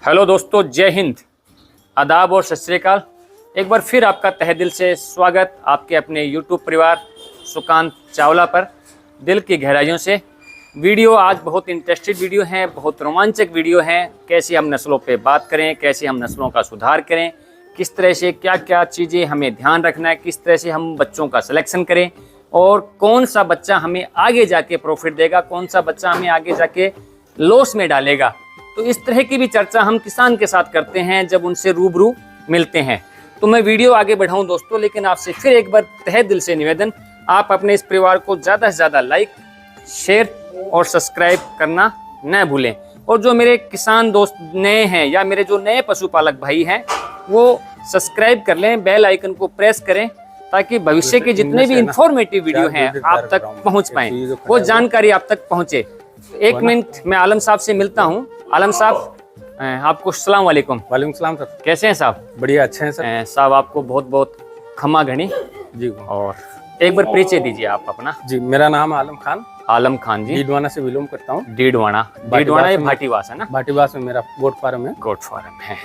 Hello दोस्तों, जय हिंद, आदाब और सत श्री अकाल। एक बार फिर आपका तहे दिल से स्वागत आपके अपने यूट्यूब परिवार सुकांत चावला पर। दिल की गहराइयों से वीडियो आज बहुत इंटरेस्टेड वीडियो हैं, बहुत रोमांचक वीडियो हैं। कैसे हम नस्लों पे बात करें, कैसे हम नस्लों का सुधार करें, किस तरह से क्या क्या चीज़ें हमें ध्यान रखना है, किस तरह से हम बच्चों का सिलेक्शन करें और कौन सा बच्चा हमें आगे जाके प्रॉफिट देगा, कौन सा बच्चा हमें आगे जाके लॉस में डालेगा। तो इस तरह की भी चर्चा हम किसान के साथ करते हैं जब उनसे रूबरू मिलते हैं। तो मैं वीडियो आगे बढ़ाऊं दोस्तों, लेकिन आपसे फिर एक बार तहे दिल से निवेदन, आप अपने इस परिवार को ज़्यादा से ज़्यादा लाइक, शेयर और सब्सक्राइब करना न भूलें। और जो मेरे किसान दोस्त नए हैं या मेरे जो नए पशुपालक भाई हैं, वो सब्सक्राइब कर लें, बेल आइकन को प्रेस करें, ताकि भविष्य के जितने भी इंफॉर्मेटिव वीडियो हैं आप तक पहुंच पाएं, वो जानकारी आप तक पहुंचे। एक मिनट मैं आलम साहब से मिलता हूं। आलम साहब, आपको अस्सलाम वालेकुम। वालेकुम सलाम सर। कैसे हैं साहब? बढ़िया, अच्छे हैं सर। साहब आपको बहुत बहुत खमा घनी जी। और एक बार परिचय दीजिए आप अपना। जी, मेरा नाम आलम खान। आलम खान जी, डीडवाना से बिलोंग करता हूँ। डीडवाना ये भाटीवास है ना? भाटीवास में मेरा गोट फार्म है। गोट फार्म है।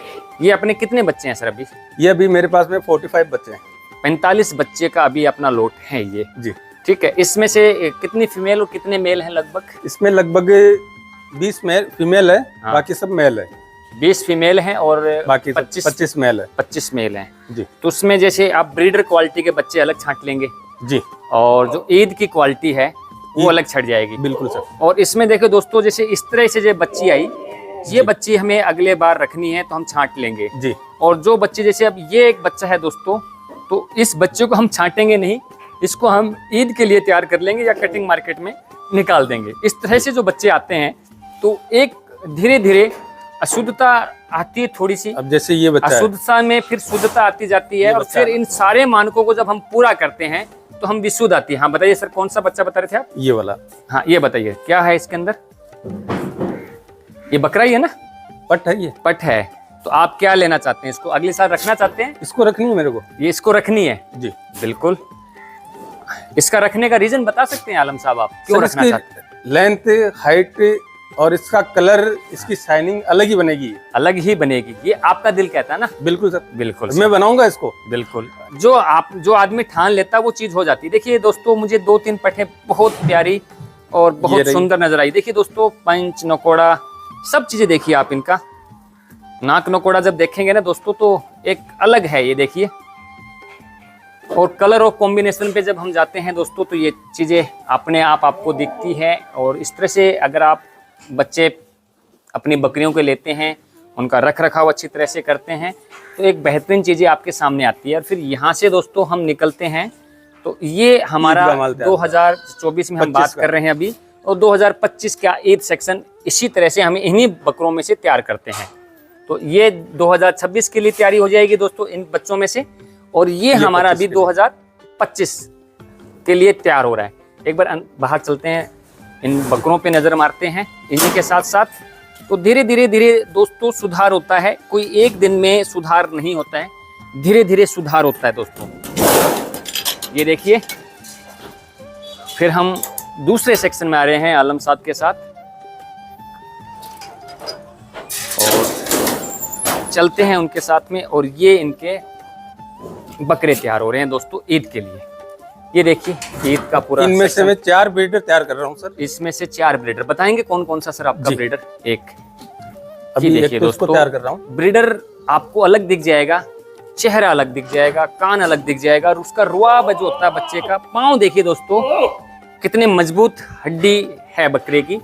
ये अपने कितने बच्चे हैं सर अभी? ये अभी मेरे पास में 45 बच्चे हैं। 45 बच्चे का अभी अपना लोट है ये जी। ठीक है। इसमें से कितनी फीमेल और कितने मेल हैं लगभग? इसमें लगभग 20 फीमेल है। हाँ। बाकी सब मेल है। 20 फीमेल हैं और बाकी 25 मेल है। 25 मेल हैं जी। तो उसमें जैसे आप ब्रीडर क्वालिटी के बच्चे अलग छांट लेंगे जी, और जो ईद की क्वालिटी है वो अलग छट जाएगी। बिल्कुल सर। और इसमें देखो दोस्तों, जैसे इस तरह से जो बच्ची आई, ये बच्ची हमें अगले बार रखनी है तो हम छांट लेंगे जी। और जो बच्चे जैसे अब ये एक बच्चा है दोस्तों, तो इस बच्चे को हम छांटेंगे नहीं, इसको हम ईद के लिए तैयार कर लेंगे या कटिंग मार्केट में निकाल देंगे। इस तरह से जो बच्चे आते हैं तो एक धीरे धीरे अशुद्धता आती है थोड़ी सी। अब जैसे ये बच्चा अशुद्धता में फिर शुद्धता आती जाती है और फिर इन सारे मानकों को जब हम पूरा करते हैं तो हम विशुद्ध आती है। हाँ बताइए सर, कौन सा बच्चा बता रहे थे आप? ये वाला। हाँ ये बताइए क्या है इसके अंदर? ये बकरा ही है ना? पट है। ये पट है। तो आप क्या लेना चाहते हैं? इसको अगले साल रखना चाहते हैं? इसको रखनी है मेरे को। ये इसको रखनी है जी बिल्कुल। इसका रखने का रीजन बता सकते हैं आलम साहब, आप क्यों रखना चाहते हैं? लेंथ, हाइट और इसका कलर, इसकी शाइनिंग अलग ही बनेगी। अलग ही बनेगी, ये आपका दिल कहता है ना? बिल्कुल सर, बिल्कुल मैं बनाऊंगा इसको। बिल्कुल, जो आदमी ठान लेता है वो चीज हो जाती है। देखिए दोस्तों, मुझे 2-3 पट्टे बहुत प्यारी और बहुत सुंदर नजर आई। देखिए दोस्तों, पंच नकोड़ा सब चीजें देखिए आप इनका। नाक नकोड़ा जब देखेंगे ना दोस्तों तो एक अलग है ये, देखिए। और कलर और कॉम्बिनेशन पे जब हम जाते हैं दोस्तों तो ये चीजें अपने आप आपको दिखती है। और इस तरह से अगर आप बच्चे अपनी बकरियों के लेते हैं, उनका रख रखाव अच्छी तरह से करते हैं तो एक बेहतरीन चीज़ें आपके सामने आती है। और फिर यहाँ से दोस्तों हम निकलते हैं तो ये हमारा 2024 में हम बात कर रहे हैं अभी, और 2025 का ईद सेक्शन इसी तरह से हम इन्हीं बकरों में से तैयार करते हैं। तो ये 2026 के लिए तैयारी हो जाएगी दोस्तों इन बच्चों में से, और ये हमारा अभी 2025 के लिए तैयार हो रहा है। एक बार बाहर चलते हैं, इन बकरों पे नज़र मारते हैं। इन्हीं के साथ साथ तो धीरे धीरे दोस्तों सुधार होता है। कोई एक दिन में सुधार नहीं होता है, धीरे धीरे सुधार होता है दोस्तों। ये देखिए, फिर हम दूसरे सेक्शन में आ रहे हैं आलम साहब के साथ और चलते हैं उनके साथ में। और ये इनके बकरे तैयार हो रहे हैं दोस्तों ईद के लिए। ये देखिए ईद का पूरा। इनमें से मैं 4 ब्रीडर तैयार कर रहा हूँ सर। इसमें से 4 ब्रीडर बताएंगे कौन कौन सा सर आपका ब्रीडर? एक अभी देखिए दोस्तों, तैयार कर रहा हूँ। ब्रीडर आपको अलग दिख जाएगा, चेहरा अलग दिख जाएगा, कान अलग दिख जाएगा, और उसका रुआब जो होता है बच्चे का, पाँव देखिए दोस्तों कितने मजबूत हड्डी है बकरे की।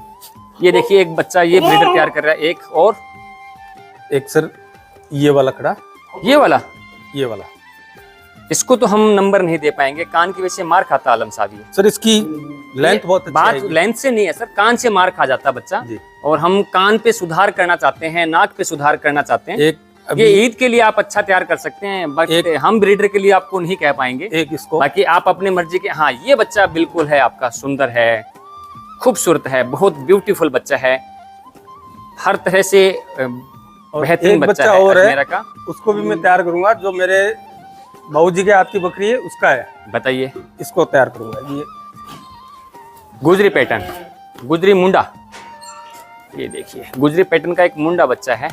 ये देखिए एक बच्चा ये ब्रीडर तैयार कर रहा है। एक सर ये वाला खड़ा, ये वाला इसको तो हम नंबर नहीं दे पाएंगे, कान की वजह से मार खाता आलम साहब। ये सर इसकी लेंथ बहुत बात लेंथ से नहीं है सर, कान से मार खा जाता बच्चा जी। और हम कान पे सुधार करना चाहते हैं, नाक पे सुधार करना चाहते हैं। ये ईद के लिए आप अच्छा तैयार कर सकते हैं, बट हम ब्रीडर के लिए आपको नहीं कह पाएंगे। एक इसको बाकी आप अपने मर्जी के। हाँ ये बच्चा बिल्कुल है आपका, सुंदर है, खूबसूरत है, बहुत ब्यूटीफुल बच्चा है, हर तरह से बेहतरीन बच्चा है मेरा का। उसको भी मैं तैयार करूंगा, जो मेरे बाबूजी के हाथ की बकरी है उसका है। बताइए, इसको तैयार करूंगा। ये गुजरी पैटर्न, गुजरी मुंडा, ये देखिए गुजरी पैटर्न का एक मुंडा बच्चा है।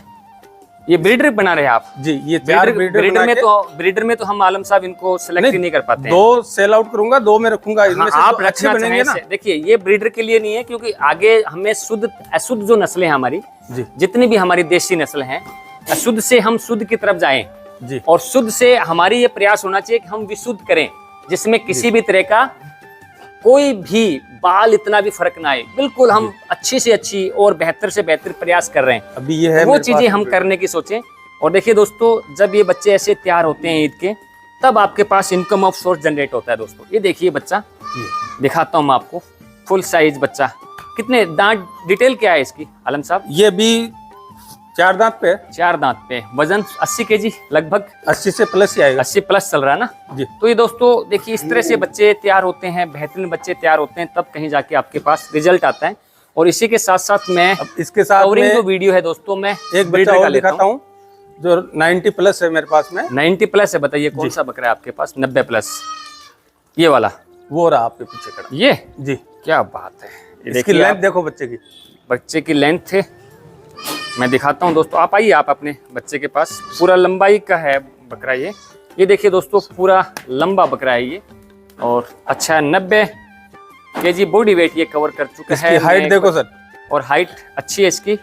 ये ब्रीडर बना रहे हैं आप? जी, ये 4 ब्रीडर में तो हम आलम साहब इनको सेलेक्ट ही नहीं कर पाते हैं। 2 सेल आउट करूंगा, 2 में रखूंगा। इनमें से आप तो अच्छे रखना बनेंगे ना। देखिए ये ब्रीडर के लिए नहीं है, क्योंकि आगे हमें शुद्ध अशुद्ध जो नस्लें हैं हमारी, जी, जितनी भी हमारी देशी नस्ल हैं, अशुद्ध से हम शुद्ध की तरफ जाएं जी, और शुद्ध से हमारी ये प्रयास होना चाहिए कि हम विशुद्ध करें, जिसमें किसी भी तरह का कोई भी बाल इतना भी फर्क ना आए। बिल्कुल हम अच्छी से अच्छी और बेहतर से बेहतर प्रयास कर रहे हैं। अभी ये है वो चीजें हम करने की सोचें। और देखिए दोस्तों, जब ये बच्चे ऐसे तैयार होते हैं ईद के, तब आपके पास इनकम ऑफ सोर्स जनरेट होता है दोस्तों। ये देखिए बच्चा, दिखाता हूँ मैं आपको, फुल साइज बच्चा। कितने दांत, डिटेल क्या है इसकी आलम साहब? ये भी 4 दांत पे है। 4 दांत पे, वजन 80 kg लगभग, 80 से प्लस ही आएगा। 80 प्लस चल रहा है ना जी। तो ये दोस्तों देखिए, इस तरह से बच्चे तैयार होते हैं, बेहतरीन बच्चे तैयार होते हैं, तब कहीं जाके आपके पास रिजल्ट आता है। और इसी के साथ साथ मैं अब इसके साथ कवरिंग में जो वीडियो है दोस्तों, मैं एक बच्चा और दिखाता हूँ जो 90 प्लस है मेरे पास में। 90 प्लस है? बताइए कौन सा बकरा है आपके पास 90 प्लस? ये वाला, वो रहा आपके पीछे खड़ा। ये जी, क्या बात है। इसकी लेंथ देखो बच्चे की। बच्चे की लेंथ है, मैं दिखाता हूँ दोस्तों। आप आइए, आप अपने बच्चे के पास। पूरा लंबाई का है बकरा ये देखिए दोस्तों, पूरा लंबा बकरा है ये, और अच्छा 90 kg बॉडी वेट ये कवर कर चुका है। हाइट देखो सर, और हाइट अच्छी है इसकी,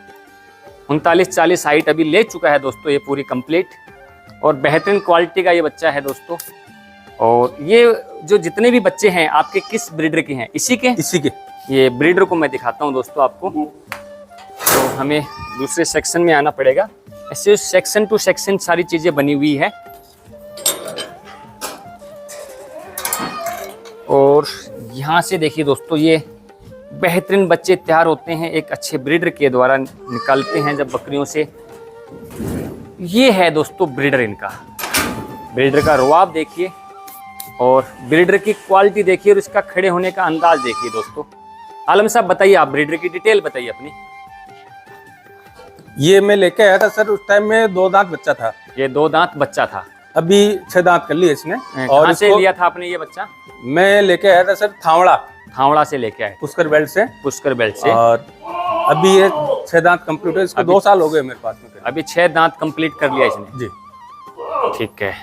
39-40 हाइट अभी ले चुका है दोस्तों ये पूरी कंप्लीट। और बेहतरीन क्वालिटी का ये बच्चा है दोस्तों। और ये जो जितने भी बच्चे हैं आपके किस ब्रीडर के हैं? इसी के। ये ब्रीडर को मैं दिखाता हूँ दोस्तों आपको। तो हमें दूसरे सेक्शन में आना पड़ेगा। ऐसे सेक्शन टू सेक्शन सारी चीजें बनी हुई है। और यहाँ से देखिए दोस्तों, ये बेहतरीन बच्चे तैयार होते हैं एक अच्छे ब्रीडर के द्वारा, निकालते हैं जब बकरियों से। ये है दोस्तों ब्रीडर इनका। ब्रीडर का रुआब देखिए और ब्रीडर की क्वालिटी देखिए और इसका खड़े होने का अंदाज देखिए दोस्तों। आलम साहब बताइए, आप ब्रीडर की डिटेल बताइए अपनी। ये मैं लेके आया था सर, उस टाइम में 2 दांत बच्चा था। ये 2 दांत बच्चा था, अभी 6 दांत कर लिए इसने। और कहाँ से लिया था आपने ये बच्चा? मैं लेके आया था सर थावड़ा से लेके आए, पुष्कर बेल्ट से। और अभी ये 6 दांत कंप्लीट है, इसको 2 साल हो गए मेरे पास में। अभी 6 दांत कंप्लीट कर लिया इसने। जी, ठीक है।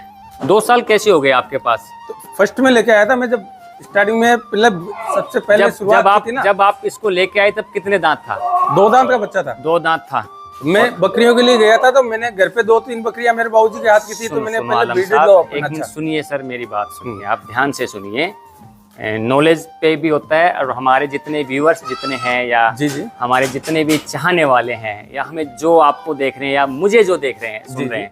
2 साल कैसे हो गए आपके पास? तो फर्स्ट में लेके आया था मैं, जब स्टार्टिंग में सबसे पहले शुरुआत की थी ना। जब आप इसको लेके आए तब कितने दांत था? 2 दांत का बच्चा था। 2 दांत था। मैं बकरियों के लिए गया था, तो मैंने घर पे 2-3 बकरियां मेरे बाबूजी के हाथ की थी, तो मैंने पहले ब्रीडर लो अपना। अच्छा सुनिए सर, मेरी बात सुनिए, आप ध्यान से सुनिए। नॉलेज पे भी होता है, और हमारे जितने व्यूअर्स जितने हैं, या जी जी, हमारे जितने भी चाहने वाले हैं, या हमें जो आपको देख रहे हैं या मुझे जो देख रहे हैं सुन रहे हैं,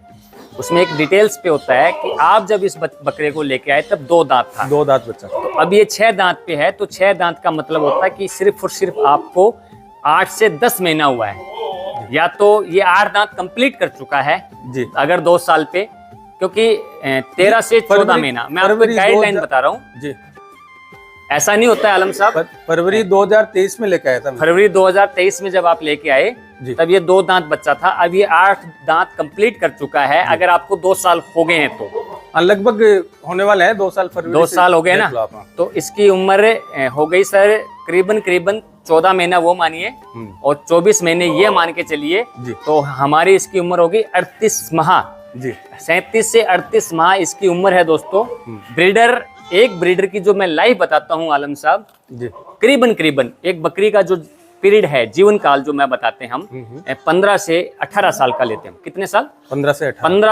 उसमें एक डिटेल्स पे होता है कि आप जब इस बकरे को लेके आए तब 2 दांत था। 2 दांत बच्चा। तो अब ये 6 दांत पे है, तो 6 दांत का मतलब होता है कि सिर्फ और सिर्फ आपको 8 से 10 महीना हुआ है, या तो ये 8 दांत कंप्लीट कर चुका है जी, अगर 2 साल पे, क्योंकि 13 से 14 महीना, मैं आपको गाइडलाइन बता रहा हूँ जी। ऐसा नहीं होता है आलम साहब। फरवरी 2023 में लेके आया था। फरवरी 2023 में जब आप लेके आए तब ये 2 दांत बच्चा था। अब ये 8 दांत कंप्लीट कर चुका है। अगर आपको 2 साल हो गए हैं तो लगभग होने वाले हैं 2 साल। फरवरी 2 साल हो गए ना, तो इसकी उम्र हो गई सर करीबन 14 महीना वो मानिए, और 24 महीने ये मान के चलिए, तो हमारी इसकी उम्र होगी 38 माह जी। 37 से 38 माह इसकी उम्र है दोस्तों। ब्रीडर, एक ब्रीडर की जो मैं लाइफ बताता हूँ आलम साहब जी, करीबन एक बकरी का जो पीरियड है, जीवन काल जो मैं बताते हैं हम, 15 से 18 साल का लेते हैं। कितने साल? 15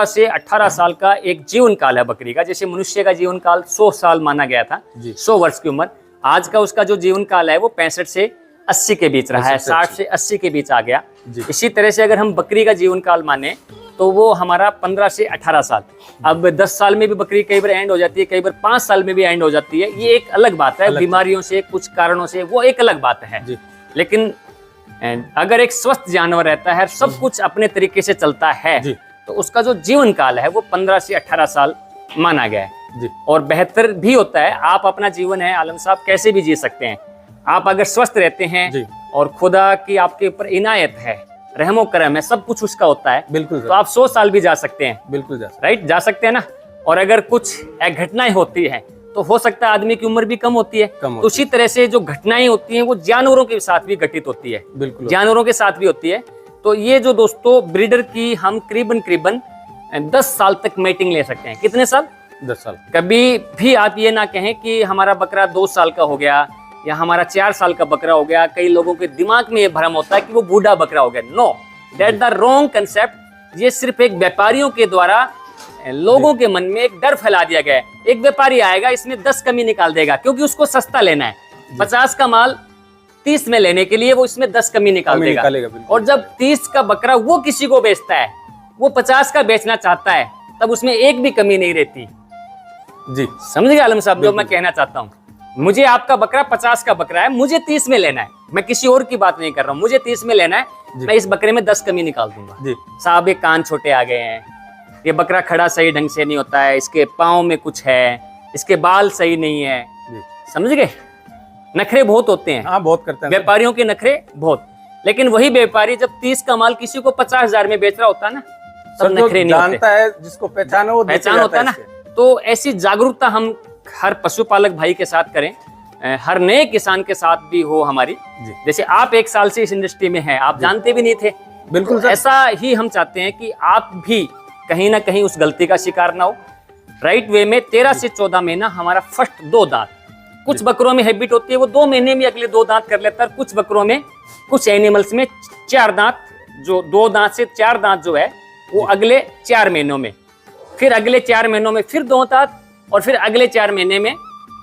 से 18 साल का एक जीवन काल है बकरी का। जैसे मनुष्य का जीवन काल 100 साल माना गया था, 100 वर्ष की उम्र। आज का उसका जो जीवन काल है वो 65 से 80 के बीच रहा है, 60 से 80 के बीच आ गया। इसी तरह से अगर हम बकरी का जीवन काल माने तो वो हमारा 15 से 18 साल। अब 10 साल में भी बकरी कई बार एंड हो जाती है, कई बार 5 साल में भी एंड हो जाती है। ये एक अलग बात है, बीमारियों से, कुछ कारणों से, वो एक अलग बात है। लेकिन अगर एक स्वस्थ जानवर रहता है, सब कुछ अपने तरीके से चलता है, तो उसका जो जीवन काल है वो 15 से 18 साल माना गया है। और बेहतर भी होता है। आप अपना जीवन है आलम साहब कैसे भी जी सकते हैं। आप अगर स्वस्थ रहते हैं और खुदा की आपके ऊपर इनायत है, रहमो करम है, सब कुछ उसका होता है, बिल्कुल, तो आप 100 साल भी जा सकते हैं। बिल्कुल राइट, जा सकते हैं ना। और अगर कुछ घटनाएं होती हैं तो हो सकता है आदमी की उम्र भी कम होती है। तो उसी तरह से जो घटनाएं होती हैं वो जानवरों के साथ भी घटित होती है, बिल्कुल जानवरों के साथ भी होती है। तो ये जो दोस्तों ब्रीडर की हम करीबन 10 साल तक मेटिंग ले सकते हैं। कितने साल? 10 साल। कभी भी आप ये ना कहें कि हमारा बकरा 2 साल का हो गया या हमारा 4 साल का बकरा हो गया। कई लोगों के दिमाग में ये भ्रम होता है कि वो बूढ़ा बकरा हो गया। No, that the wrong concept. ये सिर्फ एक व्यापारियों के द्वारा लोगों के मन में एक डर फैला दिया गया है। एक व्यापारी आएगा, इसमें 10 कमी निकाल देगा क्योंकि उसको सस्ता लेना है। 50 का माल 30 में लेने के लिए वो इसमें 10 कमी निकाल देगा। और जब 30 का बकरा वो किसी को बेचता है, वो 50 का बेचना चाहता है, तब उसमें एक भी कमी नहीं रहती। जी, समझ गए आलम साहब जो मैं कहना चाहता हूँ? मुझे आपका बकरा 50 का बकरा है, मुझे 30 में लेना है। मैं किसी और की बात नहीं कर रहा हूँ, मुझे 30 में लेना है। मैं इस बकरे में 10 कमी निकाल दूंगा। जी साहब, ये कान छोटे आ गए हैं, ये बकरा खड़ा सही ढंग से नहीं होता है, इसके पाँव में कुछ है, इसके बाल सही नहीं है। समझ गए? नखरे बहुत होते हैं। हाँ, बहुत करते हैं व्यापारियों के नखरे बहुत। लेकिन वही व्यापारी जब 30 का माल किसी को 50,000 में बेच रहा होता है ना, तब नखरे नहीं जानता है, जिसको पहचान हो, पहचान होता है ना। तो ऐसी जागरूकता हम हर पशुपालक भाई के साथ करें, हर नए किसान के साथ भी हो हमारी। जैसे आप 1 साल से इस इंडस्ट्री में हैं, आप जानते भी नहीं थे। बिल्कुल तो ऐसा ही हम चाहते हैं कि आप भी कहीं ना कहीं उस गलती का शिकार ना हो। राइट वे में 13 से 14 महीना हमारा फर्स्ट 2 दांत। कुछ बकरों में हैबिट होती है वो 2 महीने में अगले 2 दांत कर लेता है। कुछ बकरों में, कुछ एनिमल्स में 4 दांत, जो 2 दांत से 4 दांत जो है वो अगले 4 महीनों में, फिर अगले 4 महीनों में फिर 2 दांत, और फिर अगले 4 महीने में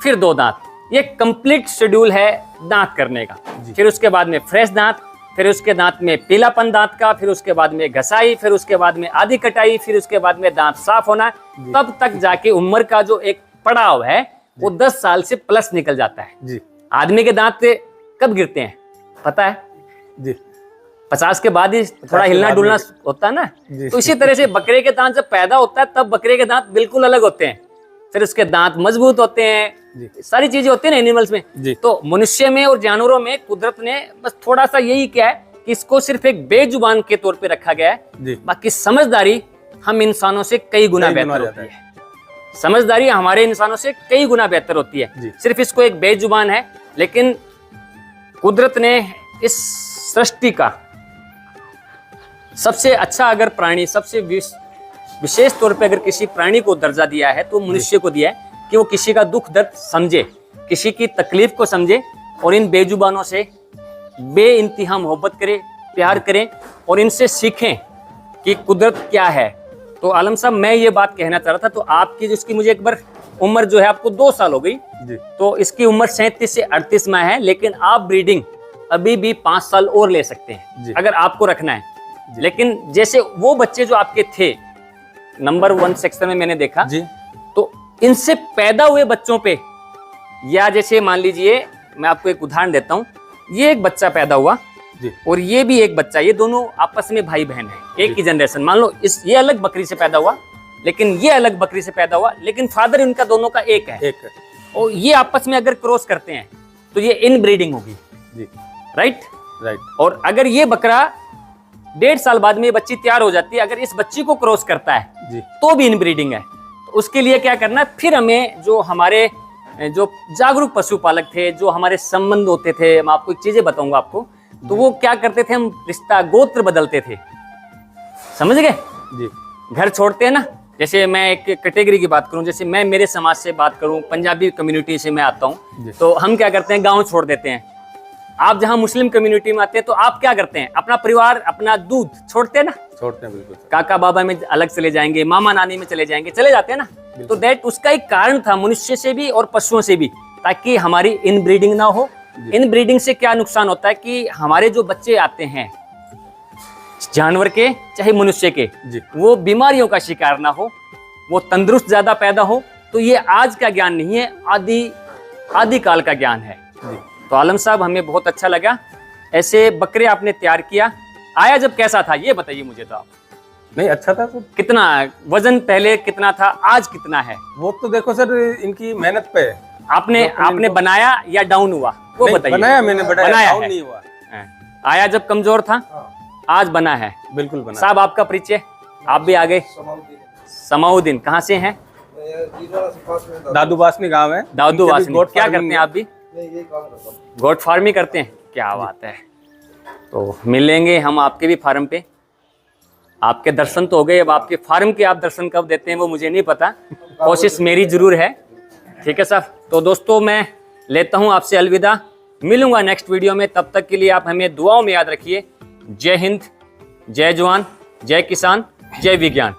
फिर 2 दांत। ये कंप्लीट शेड्यूल है दांत करने का। फिर उसके बाद में फ्रेश दांत, फिर उसके दांत में पीलापन दांत का, फिर उसके बाद में घसाई, फिर उसके बाद में आधी कटाई, फिर उसके बाद में दांत साफ होना। तब तक जाके उम्र का जो एक पड़ाव है वो 10 साल से प्लस निकल जाता है। जी। आदमी के दांत कब गिरते हैं पता है? जी, 50 के बाद ही थोड़ा हिलना डुलना होता है ना। तो इसी तरह से बकरे के दांत जब पैदा होता है तब बकरे के दांत बिल्कुल अलग होते हैं। फिर उसके दांत मजबूत होते हैं, सारी चीजें होती है ना एनिमल्स में। तो मनुष्य में और जानवरों में कुदरत ने बस थोड़ा सा यही किया है कि इसको सिर्फ एक बेजुबान के तौर पे रखा गया है। बाकी समझदारी हम इंसानों से कई गुना बेहतर होती है। समझदारी हमारे इंसानों से कई गुना बेहतर होती है। सिर्फ इसको एक बेजुबान है, लेकिन कुदरत ने इस सृष्टि का सबसे अच्छा अगर प्राणी, सबसे विशेष तौर पे अगर किसी प्राणी को दर्जा दिया है तो मनुष्य को दिया है कि वो किसी का दुख दर्द समझे, किसी की तकलीफ को समझे और इन बेजुबानों से बेइंतहा मोहब्बत करे, प्यार करें और इनसे सीखें कि कुदरत क्या है। तो आलम साहब, मैं ये बात कहना चाह रहा था, तो आपकी जिसकी मुझे एक बार उम्र जो है आपको 2 साल हो गई, तो इसकी उम्र 37 से 38 माह है, लेकिन आप ब्रीडिंग अभी भी 5 साल और ले सकते हैं अगर आपको रखना है। लेकिन जैसे वो बच्चे जो आपके थे नंबर 1 सेक्शन में मैंने देखा जी, तो इनसे पैदा हुए बच्चों पे, या जैसे मान लीजिए मैं आपको एक उदाहरण देता हूँ, ये एक बच्चा पैदा हुआ जी, और ये भी एक बच्चा, ये दोनों आपस में भाई बहन है, एक ही जनरेशन। मान लो ये अलग बकरी से पैदा हुआ, लेकिन ये अलग बकरी से पैदा हुआ, लेकिन फादर इनका दोनों का एक है। और ये आपस में अगर क्रॉस करते हैं तो ये इन ब्रीडिंग होगी जी। राइट। और अगर ये बकरा 1.5 साल बाद में ये बच्ची तैयार हो जाती है, अगर इस बच्ची को क्रॉस करता है जी, तो भी इन ब्रीडिंग है। तो उसके लिए क्या करना है, फिर हमें जो हमारे जो जागरूक पशुपालक थे, जो हमारे संबंध होते थे, मैं आपको एक चीजें बताऊंगा आपको, तो वो क्या करते थे, हम रिश्ता गोत्र बदलते थे। समझ गए जी? घर छोड़ते हैं ना, जैसे मैं एक कैटेगरी की बात करूं, जैसे मैं मेरे समाज से बात करूं, पंजाबी कम्युनिटी से मैं आता हूं, तो हम क्या करते हैं, गांव छोड़ देते हैं। आप जहां मुस्लिम कम्युनिटी में आते हैं तो आप क्या करते हैं, अपना परिवार, अपना दूध छोड़ते हैं ना। छोड़ते हैं, बिल्कुल। काका बाबा में अलग चले जाएंगे, मामा नानी में चले जाएंगे, चले जाते हैं ना। तो दैट उसका एक कारण था, मनुष्य से भी और पशुओं से भी, ताकि हमारी इन ब्रीडिंग ना हो। इन ब्रीडिंग से क्या नुकसान होता है कि हमारे जो बच्चे आते हैं जानवर के चाहे मनुष्य के, वो बीमारियों का शिकार ना हो, वो तंदुरुस्त ज्यादा पैदा हो। तो ये आज का ज्ञान नहीं है, आदि काल का ज्ञान है। तो आलम साहब, हमें बहुत अच्छा लगा, ऐसे बकरे आपने तैयार किया। आया जब कैसा था ये बताइए मुझे। तो आप नहीं, अच्छा था। तो कितना वजन पहले कितना था, आज कितना है? वो तो देखो सर, इनकी मेहनत पे आपने बनाया या डाउन हुआ वो बताइए। बनाया मैंने, बनाया डाउन नहीं हुआ। आया जब कमजोर था, आज बना है। बिल्कुल बना। साहब, आपका परिचय, आप भी आ गए। समाउद्दीन, कहाँ से हैं? दादू बासनी गाँव है। दादू बासनी, क्या करते हैं आप भी? गोट फार्मिंग करते हैं, क्या बात है। तो मिलेंगे हम आपके भी फार्म पे। आपके दर्शन तो हो गए, अब आपके फार्म के आप दर्शन कब देते हैं वो मुझे नहीं पता, कोशिश मेरी जरूर है। ठीक है साहब, तो दोस्तों मैं लेता हूं आपसे अलविदा, मिलूंगा नेक्स्ट वीडियो में। तब तक के लिए आप हमें दुआओं में याद रखिए। जय हिंद, जय जवान, जय किसान, जय विज्ञान।